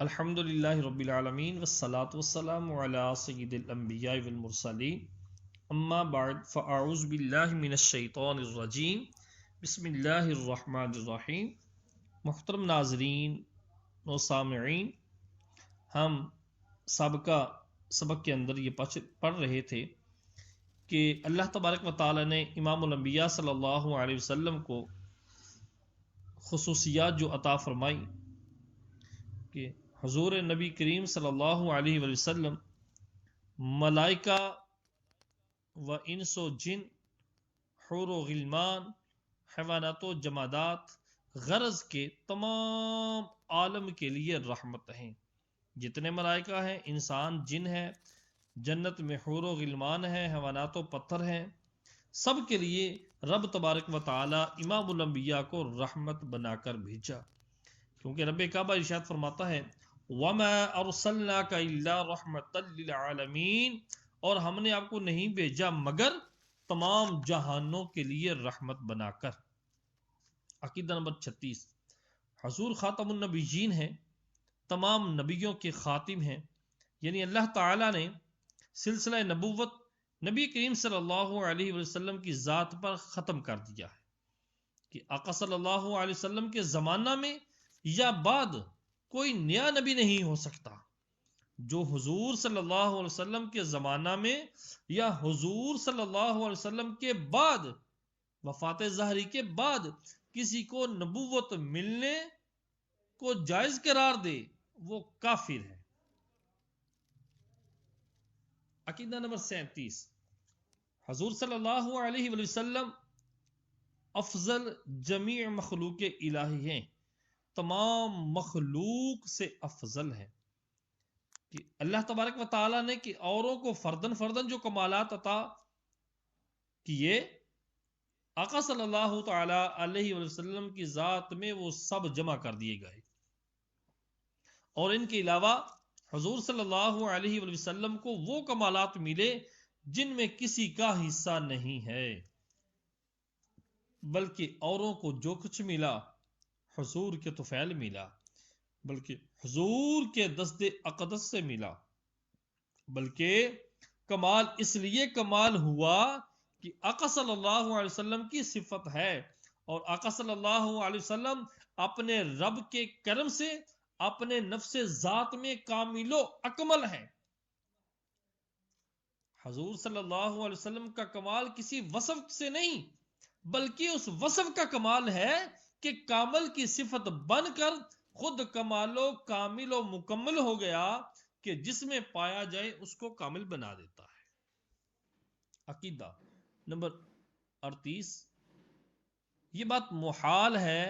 الحمدللہ رب العالمین والصلاة والسلام علی سید الانبیاء والمرسلین اما بعد فاعوذ باللہ من الشیطان الرجیم بسم اللہ الرحمن الرحیم۔ محترم ناظرین و سامعین، ہم سابقہ سبق کے اندر یہ پڑھ رہے تھے کہ اللہ تبارک و تعالی نے امام الانبیاء صلی اللہ علیہ وسلم کو خصوصیات جو عطا فرمائی کہ حضور نبی کریم صلی اللہ علیہ وسلم ملائکہ و انس و جن، حور و غلمان، حیوانات و جمادات، غرض کے تمام عالم کے لیے رحمت ہیں۔ جتنے ملائکہ ہیں، انسان، جن ہیں، جنت میں حور و غلمان ہیں، حیوانات و پتھر ہیں، سب کے لیے رب تبارک و تعالی امام الانبیاء کو رحمت بنا کر بھیجا، کیونکہ رب کعبہ ارشاد فرماتا ہے وَمَا أَرْسَلْنَاكَ إِلَّا رَحْمَةً لِلْعَالَمِينَ، اور ہم نے آپ کو نہیں بھیجا مگر تمام جہانوں کے لیے رحمت بنا کر۔ عقیدہ نمبر 36، حضور خاتم النبیین ہیں، تمام نبیوں کے خاتم ہیں، یعنی اللہ تعالی نے سلسلہ نبوت نبی کریم صلی اللہ علیہ وسلم کی ذات پر ختم کر دیا ہے کہ آقا صلی اللہ علیہ وسلم کے زمانہ میں یا بعد کوئی نیا نبی نہیں ہو سکتا جو حضور صلی اللہ علیہ وسلم کے زمانہ میں یا حضور صلی اللہ علیہ وسلم کے بعد، وفات ظاہری کے بعد کسی کو نبوت ملنے کو جائز قرار دے، وہ کافر ہے۔ عقیدہ نمبر 37، حضور صلی اللہ علیہ وسلم افضل جمیع مخلوق الہی ہیں، تمام مخلوق سے افضل ہے کہ اللہ تبارک و تعالیٰ نے کہ اوروں کو فردن فردن جو کمالات عطا کیے، آقا صلی اللہ تعالی علیہ وسلم کی ذات میں وہ سب جمع کر دیے گئے، اور ان کے علاوہ حضور صلی اللہ علیہ وسلم کو وہ کمالات ملے جن میں کسی کا حصہ نہیں ہے، بلکہ اوروں کو جو کچھ ملا حضور کے طفیل ملا، بلکہ حضور کے دست اقدس سے ملا، بلکہ کمال اس لیے کمال ہوا کہ آقا صلی اللہ علیہ وسلم کی صفت ہے، اور آقا صلی اللہ علیہ وسلم اپنے رب کے کرم سے اپنے نفس ذات میں کامل و اکمل ہیں۔ حضور صلی اللہ علیہ وسلم کا کمال کسی وصف سے نہیں، بلکہ اس وصف کا کمال ہے کہ کامل کی صفت بن کر خود کمال و کامل و مکمل ہو گیا کہ جس میں پایا جائے اس کو کامل بنا دیتا ہے۔ عقیدہ نمبر 38، یہ بات محال ہے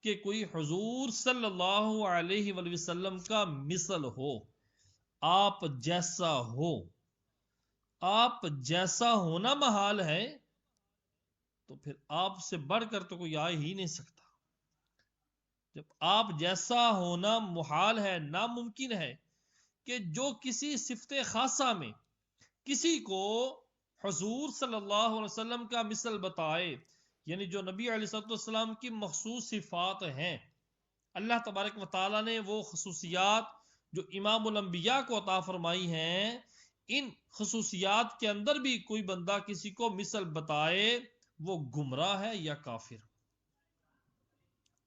کہ کوئی حضور صلی اللہ علیہ وسلم کا مثل ہو، آپ جیسا ہو۔ آپ جیسا ہونا محال ہے تو پھر آپ سے بڑھ کر تو کوئی آ ہی نہیں سکتا۔ جب آپ جیسا ہونا محال ہے، ناممکن ہے کہ جو کسی صفت خاصہ میں کسی کو حضور صلی اللہ علیہ وسلم کا مثل بتائے، یعنی جو نبی علیہ السلام کی مخصوص صفات ہیں، اللہ تبارک و تعالیٰ نے وہ خصوصیات جو امام الانبیاء کو عطا فرمائی ہیں، ان خصوصیات کے اندر بھی کوئی بندہ کسی کو مثل بتائے، وہ گمراہ ہے یا کافر۔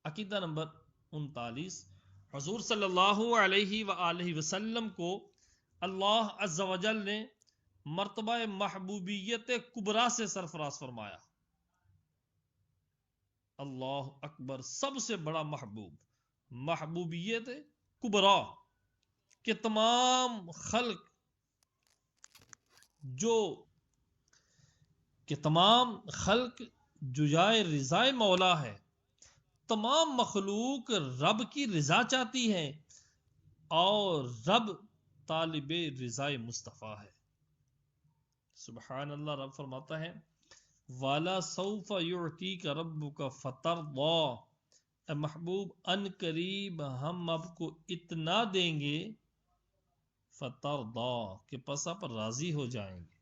عقیدہ نمبر 39، حضور صلی اللہ علیہ وآلہ وسلم کو اللہ عز و جل نے مرتبہ محبوبیت کبریٰ سے سرفراز فرمایا۔ اللہ اکبر، سب سے بڑا محبوب، محبوبیت کبریٰ کہ تمام خلق جو جائے رضائے مولا ہے، تمام مخلوق رب کی رضا چاہتی ہے، اور رب طالب رضائے مصطفیٰ ہے۔ سبحان اللہ، رب فرماتا ہے وَلَا سَوْفَ يُعْتِيكَ رَبُّكَ فَتَرْضَىٰ، اے محبوب ان قریب ہم آپ کو اتنا دیں گے فَتَرْضَىٰ کہ پس آپ راضی ہو جائیں گے۔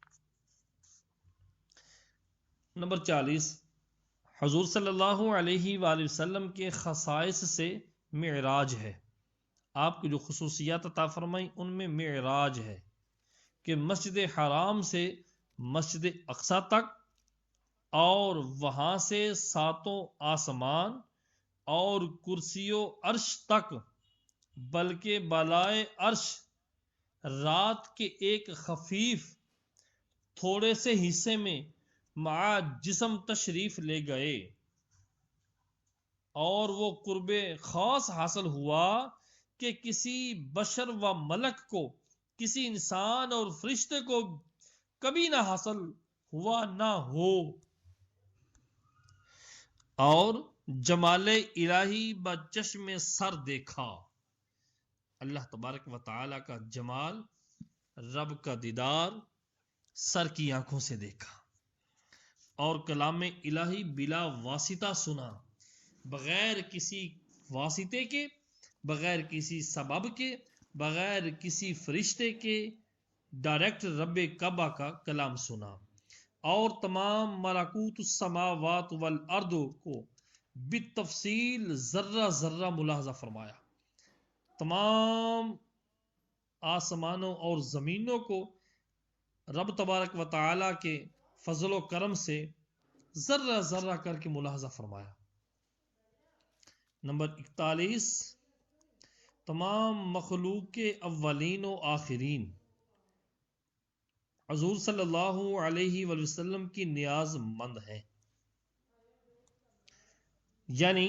نمبر 40، حضور صلی اللہ علیہ وآلہ وسلم کے خصائص سے معراج ہے، آپ کو جو خصوصیات عطا فرمائی ان میں معراج ہے کہ مسجد حرام سے مسجد اقصی تک اور وہاں سے ساتوں آسمان اور کرسی و عرش تک، بلکہ بالائے عرش رات کے ایک خفیف تھوڑے سے حصے میں مع جسم تشریف لے گئے، اور وہ قرب خاص حاصل ہوا کہ کسی بشر و ملک کو، کسی انسان اور فرشتے کو کبھی نہ حاصل ہوا نہ ہو، اور جمال الہی بچشم سر دیکھا۔ اللہ تبارک و تعالی کا جمال، رب کا دیدار سر کی آنکھوں سے دیکھا، اور کلام الہی بلا واسطہ سنا، بغیر کسی واسطے کے، بغیر کسی سبب کے، بغیر کسی فرشتے کے، ڈائریکٹ رب کعبہ کا کلام سنا، اور تمام ملکوت السماوات والارض کو بالتفصیل ذرہ ذرہ ملاحظہ فرمایا، تمام آسمانوں اور زمینوں کو رب تبارک و تعالی کے فضل و کرم سے ذرہ ذرہ کر کے ملاحظہ فرمایا۔ نمبر 41، تمام مخلوق کے اولین و آخرین حضور صلی اللہ علیہ وآلہ وسلم کی نیاز مند ہیں، یعنی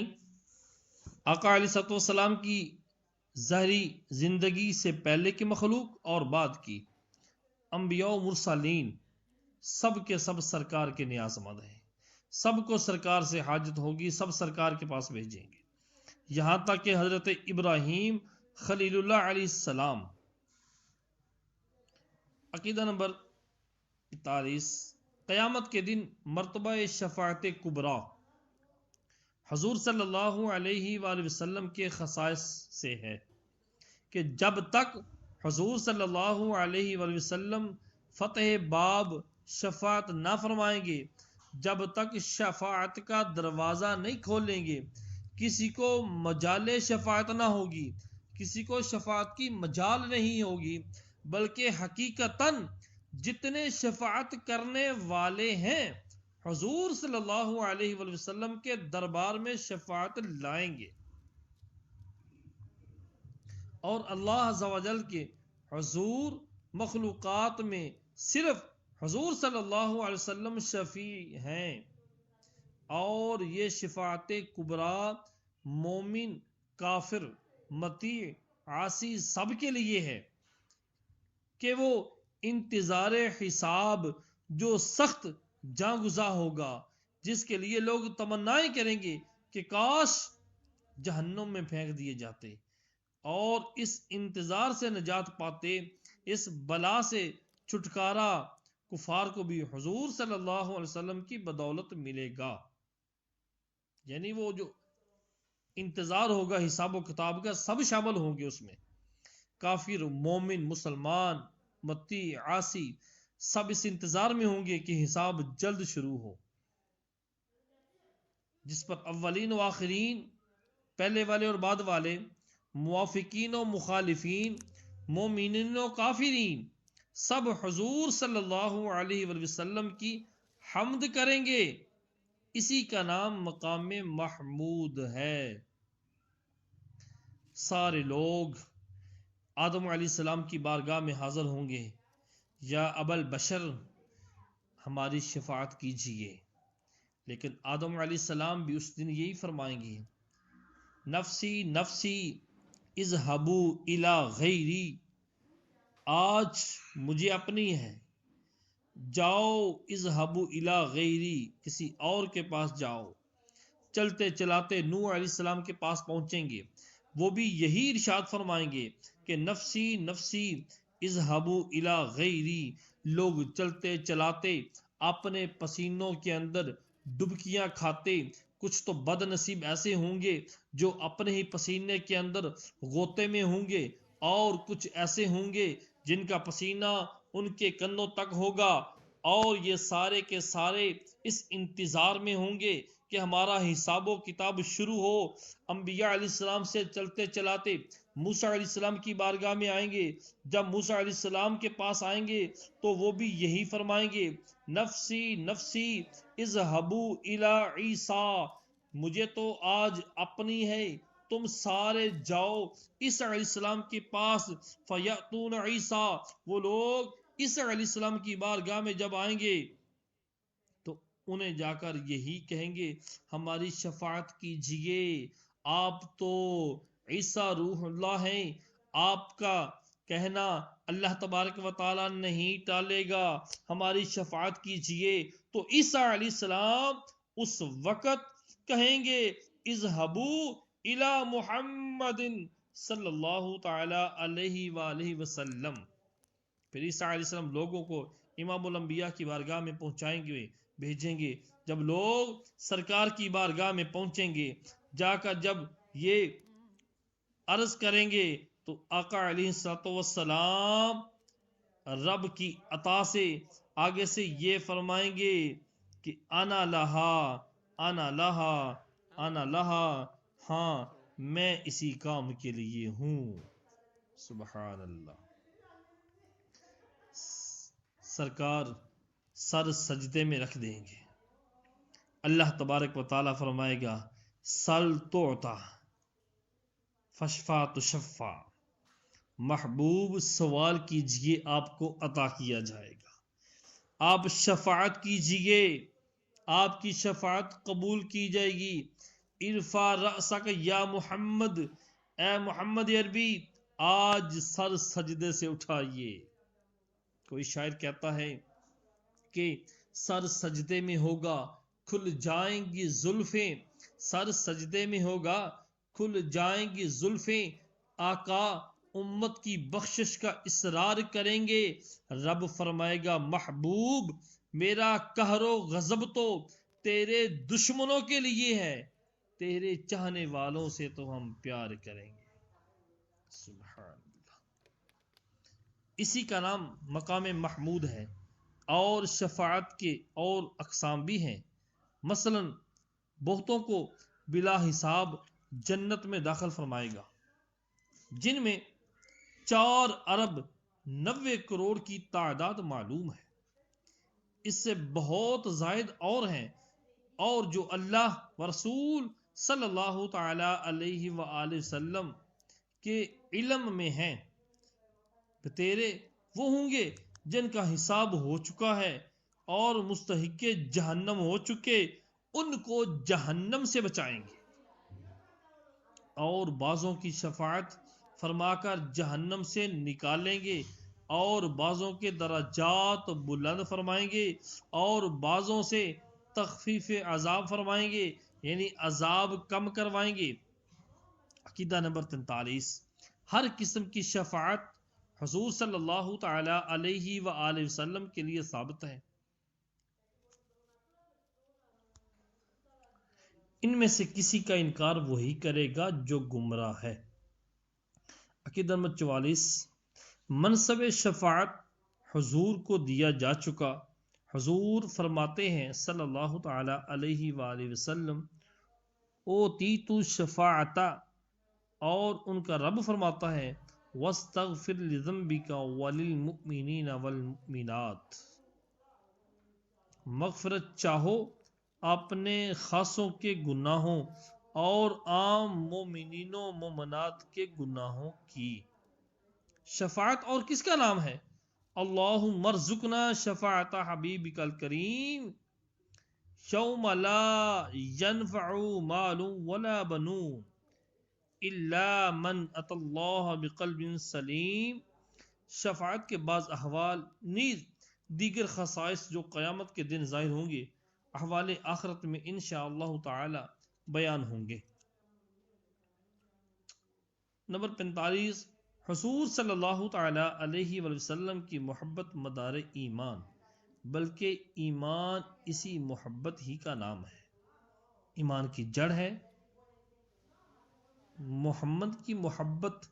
آقا علیہ الصلوۃ والسلام کی ظاہری زندگی سے پہلے کی مخلوق اور بعد کی انبیاء و مرسلین سب کے سب سرکار کے نیاز مند ہیں، سب کو سرکار سے حاجت ہوگی، سب سرکار کے پاس بھیجیں گے، یہاں تک کہ حضرت ابراہیم خلیل اللہ علیہ السلام۔ عقیدہ نمبر 41، قیامت کے دن مرتبہ شفاعت کبریٰ حضور صلی اللہ علیہ وآلہ وسلم کے خصائص سے ہے کہ جب تک حضور صلی اللہ علیہ وآلہ وسلم فتح باب شفاعت نہ فرمائیں گے، جب تک شفاعت کا دروازہ نہیں کھولیں گے، کسی کو مجال شفاعت نہ ہوگی، کسی کو شفاعت کی مجال نہیں ہوگی، بلکہ حقیقتاً جتنے شفاعت کرنے والے ہیں حضور صلی اللہ علیہ وآلہ وسلم کے دربار میں شفاعت لائیں گے، اور اللہ عز و جل کے حضور مخلوقات میں صرف حضور صلی اللہ علیہ وسلم شفیع ہیں، اور یہ شفاعت کبریٰ مومن، کافر، مطیع، عاصی سب کے لیے ہے کہ وہ انتظار حساب جو سخت جاں گزا ہوگا، جس کے لیے لوگ تمنائیں کریں گے کہ کاش جہنم میں پھینک دیے جاتے، اور اس انتظار سے نجات پاتے، اس بلا سے چھٹکارا کفار کو بھی حضور صلی اللہ علیہ وسلم کی بدولت ملے گا۔ یعنی وہ جو انتظار ہوگا حساب و کتاب کا، سب شامل ہوں گے اس میں، کافر، مومن، مسلمان، مطیع، عاصی، سب اس انتظار میں ہوں گے کہ حساب جلد شروع ہو، جس پر اولین و آخرین، پہلے والے اور بعد والے، موافقین و مخالفین، مومنین و کافرین، سب حضور صلی اللہ علیہ وآلہ وسلم کی حمد کریں گے، اسی کا نام مقام محمود ہے۔ سارے لوگ آدم علیہ السلام کی بارگاہ میں حاضر ہوں گے، یا ابا البشر ہماری شفاعت کیجیے، لیکن آدم علیہ السلام بھی اس دن یہی فرمائیں گے، نفسی نفسی اذهبوا الی غیری، آج مجھے اپنی ہے، جاؤ، اذهبوا الی غیری، کسی اور کے پاس جاؤ۔ چلتے چلاتے نوح علیہ السلام کے پاس پہنچیں گے، وہ بھی یہی ارشاد فرمائیں گے کہ نفسی نفسی اذهبوا الی غیری، لوگ چلتے چلاتے اپنے پسینوں کے اندر ڈبکیاں کھاتے، کچھ تو بد نصیب ایسے ہوں گے جو اپنے ہی پسینے کے اندر غوطے میں ہوں گے، اور کچھ ایسے ہوں گے جن کا پسینہ ان کے کنوں تک ہوگا، اور یہ سارے کے سارے اس انتظار میں ہوں گے کہ ہمارا حساب و کتاب شروع ہو، انبیاء علیہ السلام سے چلتے چلاتے موسیٰ علیہ السلام کی بارگاہ میں آئیں گے. جب موسیٰ علیہ السلام کے پاس آئیں گے تو وہ بھی یہی فرمائیں گے، نفسی نفسی اذهبوا الی عیسیٰ، مجھے تو آج اپنی ہے، تم سارے جاؤ عیسیٰ علیہ السلام کے پاس. فیأتون عیسیٰ، وہ لوگ عیسیٰ علیہ السلام کی بارگاہ میں جب آئیں گے تو انہیں جا کر یہی کہیں گے، ہماری شفاعت کیجئے، آپ تو عیسیٰ روح اللہ ہیں، آپ کا کہنا اللہ تبارک و تعالی نہیں ٹالے گا، ہماری شفاعت کیجئے. تو عیسیٰ علیہ السلام اس وقت کہیں گے، اذهبوا الی محمد صلی اللہ تعالی علیہ وآلہ وسلم. پھر عیسیٰ علیہ السلام لوگوں کو امام الانبیاء کی بارگاہ میں پہنچائیں گے، بھیجیں گے. جب لوگ سرکار کی بارگاہ میں پہنچیں گے، جا کر جب یہ عرض کریں گے تو آقا علیہ السلام رب کی عطا سے آگے سے یہ فرمائیں گے کہ انا لہا انا لہا انا لہا، ہاں میں اسی کام کے لیے ہوں. سبحان اللہ. سرکار سر سجدے میں رکھ دیں گے، اللہ تبارک و تعالیٰ فرمائے گا، سل تعطا فشفا تشفا، محبوب سوال کیجئے آپ کو عطا کیا جائے گا، آپ شفاعت کیجئے آپ کی شفاعت قبول کی جائے گی. ارفع رأسک یا محمد، اے محمد عربی آج سر سجدے سے اٹھائیے. کوئی شاعر کہتا ہے کہ سر سجدے میں ہوگا کھل جائیں گی زلفیں، سر سجدے میں ہوگا کھل جائیں گی زلفیں، آقا امت کی بخشش کا اصرار کریں گے. رب فرمائے گا، محبوب میرا قہر و غضب تو تیرے دشمنوں کے لیے ہے، تیرے چاہنے والوں سے تو ہم پیار کریں گے. سبحان اللہ. اسی کا نام مقام محمود ہے. اور شفاعت کے اور اقسام بھی ہیں. مثلا بہتوں کو بلا حساب جنت میں داخل فرمائے گا، جن میں 4 ارب 90 کروڑ کی تعداد معلوم ہے، اس سے بہت زائد اور ہیں، اور جو اللہ و رسول صلی اللہ تعالی علیہ وآلہ وسلم کے علم میں ہیں. تیرے وہ ہوں گے جن کا حساب ہو چکا ہے اور مستحق جہنم ہو چکے، ان کو جہنم سے بچائیں گے، اور بعضوں کی شفاعت فرما کر جہنم سے نکالیں گے، اور بعضوں کے درجات بلند فرمائیں گے، اور بعضوں سے تخفیف عذاب فرمائیں گے، یعنی عذاب کم کروائیں گے. عقیدہ نمبر 43، ہر قسم کی شفاعت حضور صلی اللہ تعالی علیہ وآلہ وسلم کے لیے ثابت ہے. ان میں سے کسی کا انکار وہی کرے گا جو گمراہ ہے. عقیدہ نمبر 44، منصب شفاعت حضور کو دیا جا چکا. حضور فرماتے ہیں صلی اللہ تعالی علیہ وآلہ وسلم، اوتیت الشفاعت، اور ان کا رب فرماتا ہے، واستغفر لذنبک وللمؤمنین والمؤمنات، مغفرت چاہو اپنے خاصوں کے گناہوں اور عام مومنین و مومنات کے گناہوں کی. شفاعت اور کس کا نام ہے؟ اللہم ارزقنا شفاعت حبیبک الکریم یوم لا ینفع مال ولا بنون الا من اتى اللہ بقلب سلیم. شفاعت کے بعض احوال نیز دیگر خصائص جو قیامت کے دن ظاہر ہوں گے، احوال آخرت میں انشاءاللہ تعالی بیان ہوں گے. نمبر 45، حضور صلی اللہ تعالی علیہ وآلہ وسلم کی محبت مدار ایمان، بلکہ ایمان اسی محبت ہی کا نام ہے، ایمان کی جڑ ہے. محمد کی محبت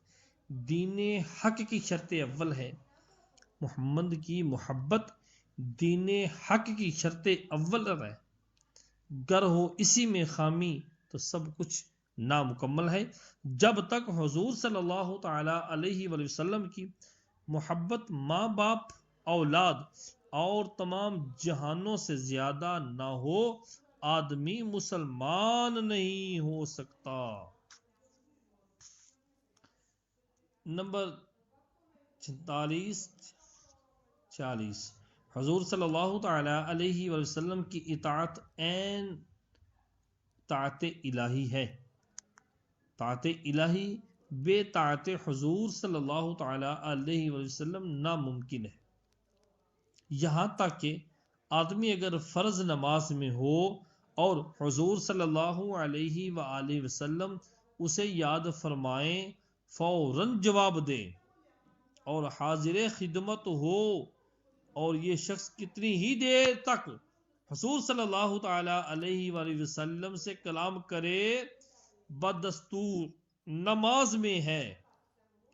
دین حق کی شرط اول ہے. محمد کی محبت دین حق کی شرط اول ہے. گر ہو اسی میں خامی تو سب کچھ نامکمل ہے۔ جب تک حضور صلی اللہ تعالی علیہ وآلہ وسلم کی محبت ماں باپ، اولاد اور تمام جہانوں سے زیادہ نہ ہو، آدمی مسلمان نہیں ہو سکتا۔ نمبر 40 حضور صلی اللہ تعالی علیہ وآلہ وسلم کی اطاعت عین طاعت الہی ہے۔ طاعت الہی بے طاعت حضور صلی اللہ تعالی علیہ وآلہ وسلم ناممکن ہے۔ یہاں تک کہ آدمی اگر فرض نماز میں ہو اور حضور صلی اللہ علیہ وآلہ وسلم اسے یاد فرمائیں، فوراً جواب دے اور حاضر خدمت ہو، اور یہ شخص کتنی ہی دیر تک حضور صلی اللہ تعالی علیہ وآلہ وسلم سے کلام کرے، بدستور نماز میں ہے،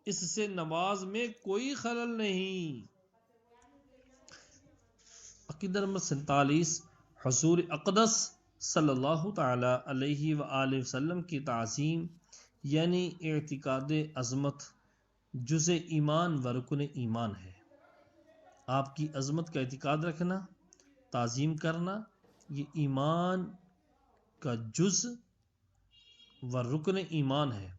اس سے نماز میں کوئی خلل نہیں۔ عقیدہ نمبر 47 حضور اقدس صلی اللہ تعالی علیہ وآلہ وسلم کی تعظیم یعنی اعتقاد عظمت جزء ایمان و رکن ایمان ہے۔ آپ کی عظمت کا اعتقاد رکھنا، تعظیم کرنا، یہ ایمان کا جز و رکن ایمان ہے،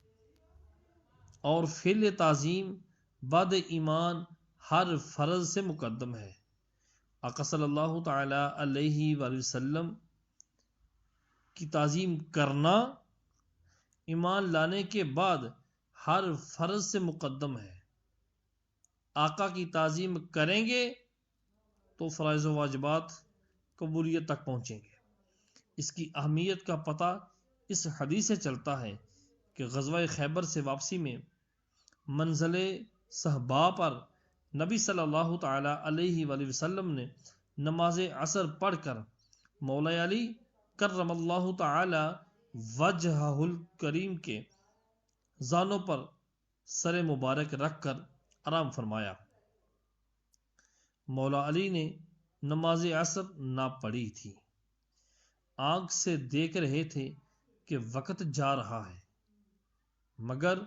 اور فعل تعظیم بعد ایمان ہر فرض سے مقدم ہے۔ آقا صلی اللہ تعالی علیہ وآلہ وسلم کی تعظیم کرنا ایمان لانے کے بعد ہر فرض سے مقدم ہے۔ آقا کی تعظیم کریں گے تو فرائض و واجبات قبولیت تک پہنچیں گے۔ اس کی اہمیت کا پتہ اس حدیث سے چلتا ہے کہ غزوہ خیبر سے واپسی میں منزل صحبا پر نبی صلی اللہ تعالی علیہ وآلہ وسلم نے نماز عصر پڑھ کر مولا علی کرم اللہ تعالی وجہہ الکریم کے زانوں پر سر مبارک رکھ کر آرام فرمایا۔ مولا علی نے نماز عصر نہ پڑھی تھی، آنکھ سے دیکھ رہے تھے کہ وقت جا رہا ہے، مگر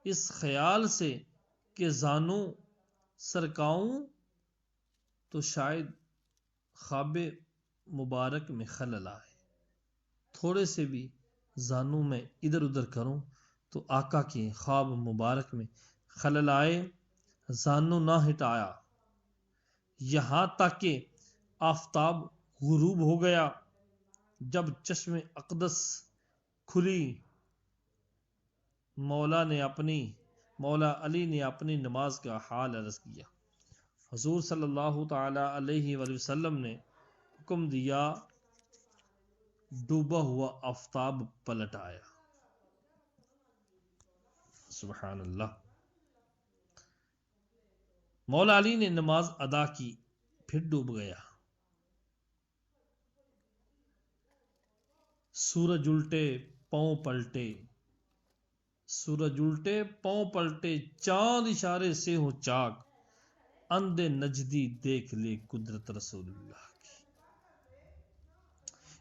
اس خیال سے کہ زانوں سرکاؤں تو شاید خواب مبارک میں خلل آئے، تھوڑے سے بھی زانوں میں ادھر ادھر کروں تو آقا کے خواب مبارک میں خلل آئے، زانوں نہ ہٹایا، یہاں تک کہ آفتاب غروب ہو گیا۔ جب چشم اقدس کھلی، مولا علی نے اپنی نماز کا حال عرض کیا۔ حضور صلی اللہ تعالی علیہ وآلہ وسلم نے حکم دیا، ڈوبا ہوا آفتاب پلٹ آیا۔ سبحان اللہ۔ مولا علی نے نماز ادا کی، پھر ڈوب گیا۔ سورج الٹے پاؤں پلٹے، سورج الٹے پاؤں پلٹے، چاند اشارے سے ہو چاک، اندھ نجدی دیکھ لے قدرت رسول اللہ کی۔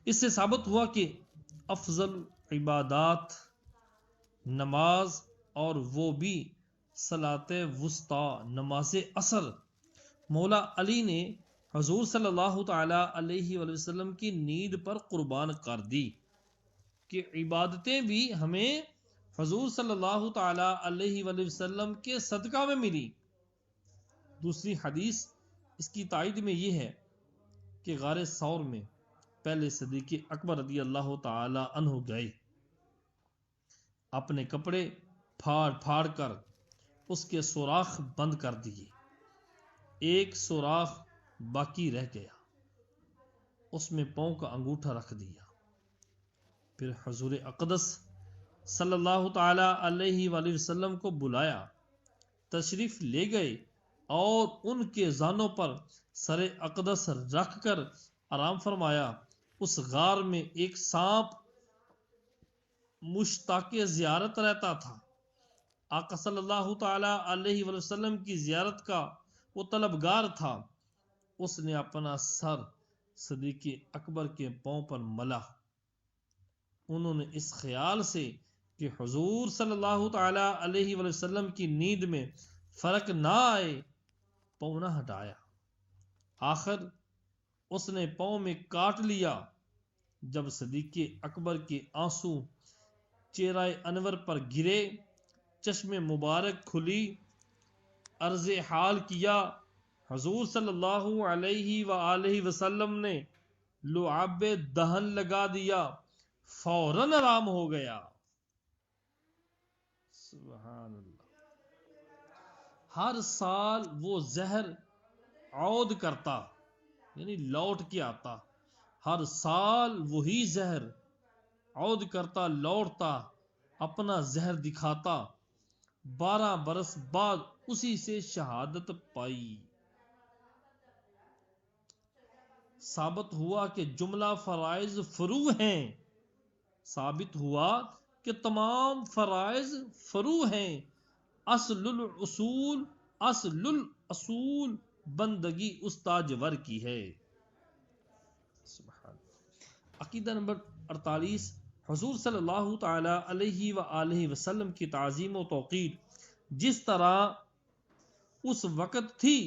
اس سے ثابت ہوا کہ افضل عبادات نماز، اور وہ بھی صلاۃ وسطی نماز عصر، مولا علی نے حضور صلی اللہ تعالی علیہ وآلہ وسلم کی نیند پر قربان کر دی کہ عبادتیں بھی ہمیں حضور صلی اللہ تعالی علیہ وآلہ وسلم کے صدقہ میں ملی۔ دوسری حدیث اس کی تائید میں یہ ہے کہ غار ثور میں پہلے صدیق اکبر رضی اللہ تعالی عنہ گئے، اپنے کپڑے پھاڑ پھاڑ کر اس کے سوراخ بند کر دیے، ایک سوراخ باقی رہ گیا، اس میں پاؤں کا انگوٹھا رکھ دیا۔ پھر حضور اقدس صلی اللہ تعالی علیہ وآلہ وسلم کو بلایا، تشریف لے گئے اور ان کے زانوں پر سر اقدس رکھ کر آرام فرمایا۔ اس غار میں ایک سانپ مشتاق زیارت رہتا تھا، آقا صلی اللہ تعالی علیہ وآلہ وسلم کی زیارت کا وہ طلبگار تھا۔ اس نے اپنا سر صدیق اکبر کے پاؤں پر ملا۔ انہوں نے اس خیال سے کہ حضور صلی اللہ تعالی علیہ وآلہ وسلم کی نیند میں فرق نہ آئے پاؤں نہ ہٹایا۔ آخر اس نے پاؤں میں کاٹ لیا۔ جب صدیق اکبر کے آنسو چہرہ انور پر گرے، چشم مبارک کھلی، عرض حال کیا، حضور صلی اللہ علیہ وآلہ وسلم نے لعاب دہن لگا دیا، فوراً آرام ہو گیا۔ سبحان اللہ۔ ہر سال وہ زہر عود کرتا، یعنی لوٹ کے آتا، ہر سال وہی زہر عود کرتا، لوٹتا، اپنا زہر دکھاتا۔ 12 برس بعد اسی سے شہادت پائی۔ ثابت ہوا کہ جملہ فرائض فروع ہیں، ثابت ہوا کہ تمام فرائض فروع ہیں۔ اصل الاصول بندگی استاجور کی ہے۔ سبحان۔ عقیدہ نمبر 48، حضور صلی اللہ تعالی علیہ وآلہ وسلم کی تعظیم و توقیر جس طرح اس وقت تھی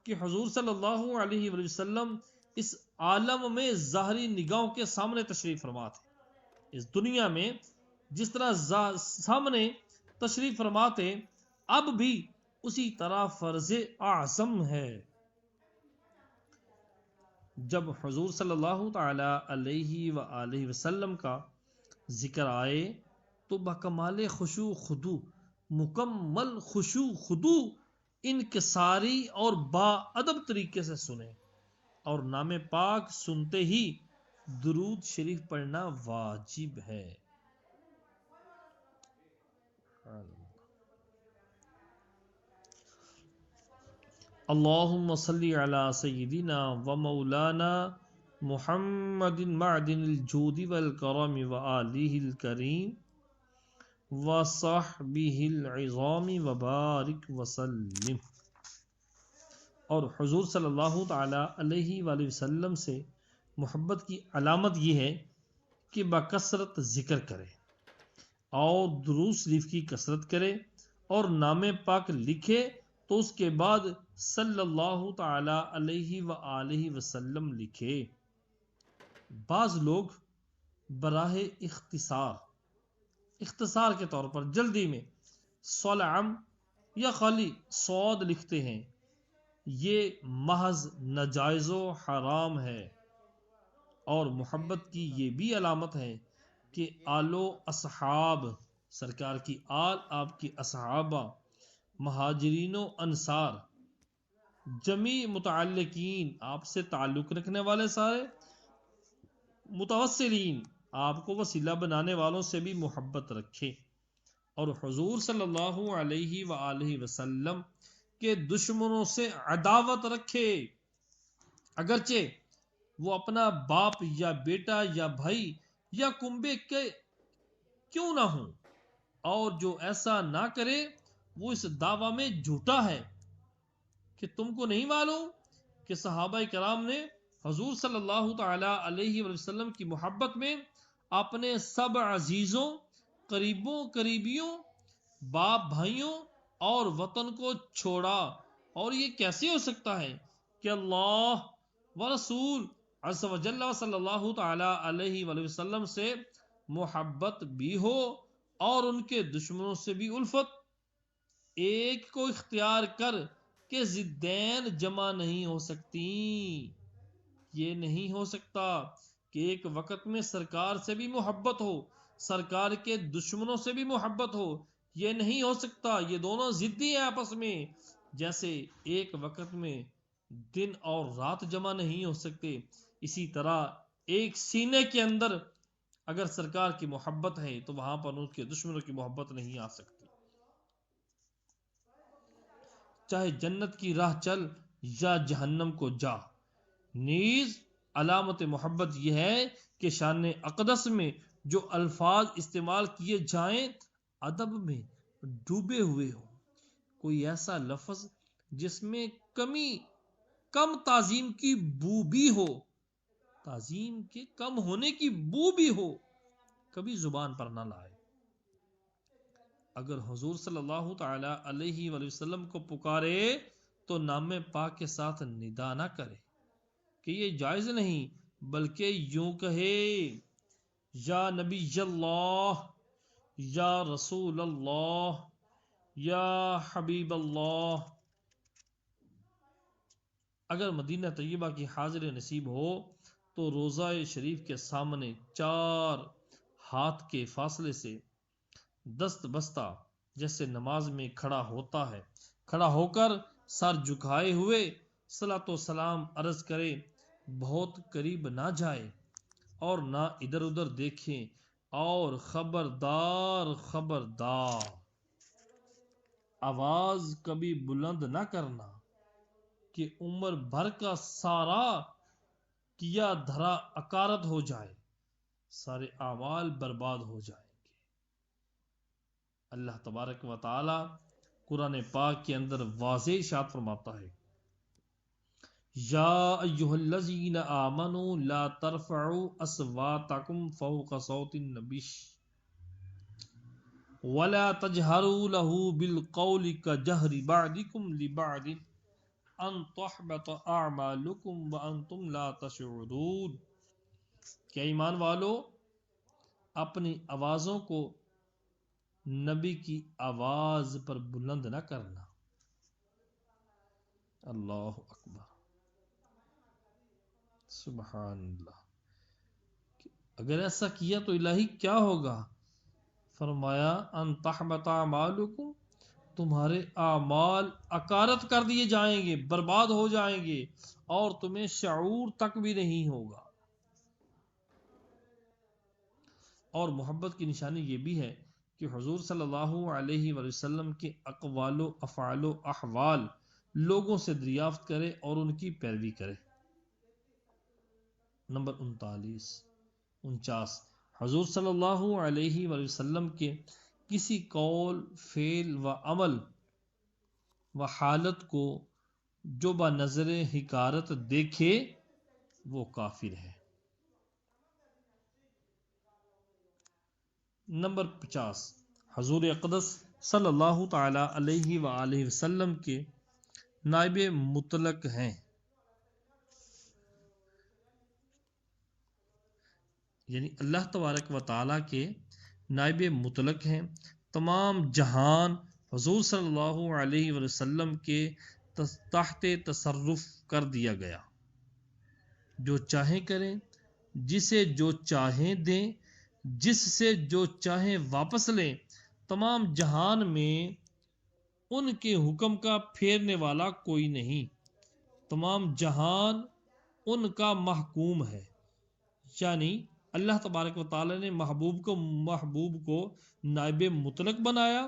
کہ حضور صلی اللہ علیہ وآلہ وسلم اس عالم میں ظاہری نگاہوں کے سامنے تشریف فرما تھے، اس دنیا میں جس طرح سامنے تشریف فرماتے، اب بھی اسی طرح فرض اعظم ہے۔ جب حضور صلی اللہ تعالی علیہ وآلہ وسلم کا ذکر آئے تو بکمال خشوع خضوع، مکمل خشوع خضوع، انکساری اور با ادب طریقے سے سنیں، اور نام پاک سنتے ہی درود شریف پڑھنا واجب ہے۔ اللہم صلی علی سیدنا و مولانا محمد معدن الجود والکرم وآلہ الکریم وصحبہ العظام وبارک وسلم۔ اور حضور صلی اللہ تعالی علیہ وآلہ وسلم سے محبت کی علامت یہ ہے کہ بکثرت ذکر کرے اور درود شریف کی کثرت کرے، اور نام پاک لکھے تو اس کے بعد صلی اللہ تعالی علیہ وآلہ وسلم لکھے۔ بعض لوگ براہ اختصار کے طور پر جلدی میں صلعم یا خالی صاد لکھتے ہیں، یہ محض ناجائز و حرام ہے۔ اور محبت کی یہ بھی علامت ہے کہ آل و اصحاب، سرکار کی آل، آپ کی اصحابہ، مہاجرین و انصار، جمیع متعلقین، آپ سے تعلق رکھنے والے سارے، متوسلین، آپ کو وسیلہ بنانے والوں سے بھی محبت رکھے، اور حضور صلی اللہ علیہ وآلہ وسلم کے دشمنوں سے عداوت رکھے، اگرچہ وہ اپنا باپ یا بیٹا یا بھائی یا کنبے کے کیوں نہ ہوں، اور جو ایسا نہ کرے وہ اس دعویٰ میں جھوٹا ہے کہ تم کو نہیں معلوم کہ صحابہ کرام نے حضور صلی اللہ تعالی علیہ وسلم کی محبت میں اپنے سب عزیزوں، قریبیوں، باپ بھائیوں اور وطن کو چھوڑا، اور یہ کیسے ہو سکتا ہے کہ اللہ و رسول عز و جل صلی اللہ تعالی علیہ وآلہ وسلم سے محبت بھی ہو اور ان کے دشمنوں سے بھی الفت؟ ایک کو اختیار کر کہ ضدین جمع نہیں ہو سکتی۔ یہ نہیں ہو سکتا کہ ایک وقت میں سرکار سے بھی محبت ہو، سرکار کے دشمنوں سے بھی محبت ہو، یہ نہیں ہو سکتا۔ یہ دونوں ضدی ہیں آپس میں، جیسے ایک وقت میں دن اور رات جمع نہیں ہو سکتے، اسی طرح ایک سینے کے اندر اگر سرکار کی محبت ہے تو وہاں پر ان کے دشمنوں کی محبت نہیں آ سکتی۔ چاہے جنت کی راہ چل یا جہنم کو جا۔ نیز علامت محبت یہ ہے کہ شان اقدس میں جو الفاظ استعمال کیے جائیں ادب میں ڈوبے ہوئے ہوں، کوئی ایسا لفظ جس میں کم تعظیم کی بو بھی ہو تعظیم کے کم ہونے کی بو بھی ہو کبھی زبان پر نہ لائے۔ اگر حضور صلی اللہ تعالی علیہ وآلہ وسلم کو پکارے تو نام پاک کے ساتھ ندا نہ کرے کہ یہ جائز نہیں، بلکہ یوں کہے یا نبی اللہ، یا رسول اللہ، یا حبیب اللہ۔ اگر مدینہ طیبہ کی حاضر نصیب ہو تو روضہ شریف کے سامنے 4 ہاتھ کے فاصلے سے دست بستہ جیسے نماز میں کھڑا ہوتا ہے، کھڑا ہو کر سر جھکائے ہوئے صلاۃ و سلام عرض کرے، بہت قریب نہ جائے اور نہ ادھر ادھر دیکھیں، اور خبردار خبردار آواز کبھی بلند نہ کرنا کہ عمر بھر کا سارا کیا دھرا اکارت ہو جائے، سارے اعمال برباد ہو جائیں گے۔ اللہ تبارک و تعالی قرآن پاک کے اندر واضح ارشاد فرماتا ہے، یا ایھا الذین آمنوا لا ترفعوا اصواتکم فوق صوت النبی ولا تجهروا له بالقول كجهر بعضکم لبعض ان تحبط اعمالکم وانتم لا تشعرون۔ کیا ایمان والو، اپنی آوازوں کو نبی کی آواز پر بلند نہ کرنا۔ اللہ اکبر، سبحان اللہ۔ اگر ایسا کیا تو الہی کیا ہوگا؟ فرمایا ان تحبط اعمالکم، تمہارے اعمال اکارت کر دیے جائیں گے، برباد ہو جائیں گے، اور تمہیں شعور تک بھی نہیں ہوگا۔ اور محبت کی نشانی یہ بھی ہے کہ حضور صلی اللہ علیہ وآلہ وسلم کے اقوال و افعال و احوال لوگوں سے دریافت کرے اور ان کی پیروی کرے۔ نمبر 49 حضور صلی اللہ علیہ وآلہ وسلم کے کسی قول، فعل و عمل و حالت کو جو بنظر حقارت دیکھے وہ کافر ہے۔ نمبر 50 حضور اقدس صلی اللہ تعالی علیہ وآلہ وسلم کے نائب مطلق ہیں، یعنی اللہ تبارک و تعالی کے نائب مطلق ہیں۔ تمام جہان حضور صلی اللہ علیہ وآلہ وسلم کے تحت تصرف کر دیا گیا، جو چاہیں کریں، جسے جو چاہیں دیں، جس سے جو چاہیں واپس لیں۔ تمام جہان میں ان کے حکم کا پھیرنے والا کوئی نہیں، تمام جہان ان کا محکوم ہے۔ یعنی اللہ تبارک و تعالی نے محبوب کو نائب مطلق بنایا،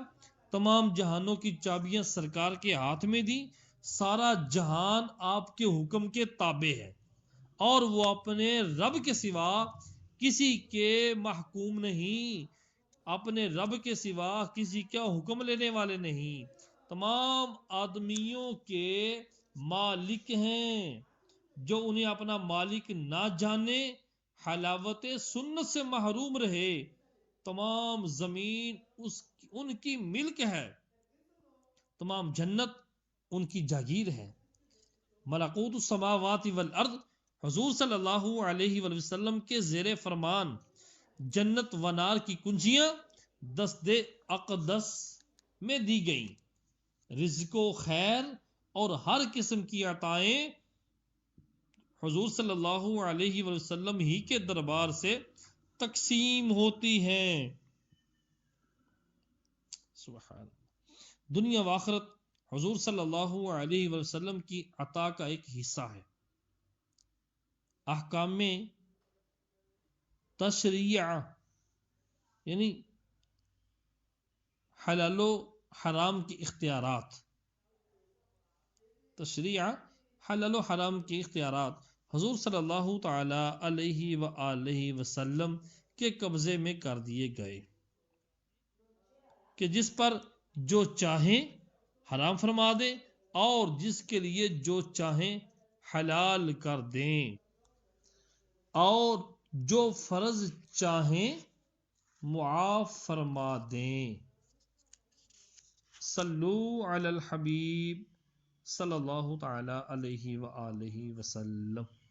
تمام جہانوں کی چابیاں سرکار کے ہاتھ میں دی، سارا جہان آپ کے حکم کے تابع ہے، اور وہ اپنے رب کے سوا کسی کے محکوم نہیں، اپنے رب کے سوا کسی کا حکم لینے والے نہیں، تمام آدمیوں کے مالک ہیں۔ جو انہیں اپنا مالک نہ جانے، حلاوت سنت سے محروم رہے، تمام زمین ان کی ملک ہے، تمام جنت ان کی جاگیر ہے۔ ملکوت السماوات والارض حضور صلی اللہ علیہ وآلہ وسلم کے زیر فرمان، جنت و نار کی کنجیاں دست اقدس میں دی گئیں، رزق و خیر اور ہر قسم کی عطائیں حضور صلی اللہ علیہ وآلہ وسلم ہی کے دربار سے تقسیم ہوتی ہیں۔ سبحان، دنیا و آخرت حضور صلی اللہ علیہ وآلہ وسلم کی عطا کا ایک حصہ ہے۔ احکام تشریع یعنی حلال و حرام کے اختیارات، تشریع حلال و حرام کے اختیارات حضور صلی اللہ تعالی علیہ وآلہ وسلم کے قبضے میں کر دیے گئے، کہ جس پر جو چاہیں حرام فرما دیں اور جس کے لیے جو چاہیں حلال کر دیں۔ اور جو فرض چاہیں معاف فرما دیں۔ صلو علی الحبیب صلی اللہ تعالی علیہ وآلہ وسلم۔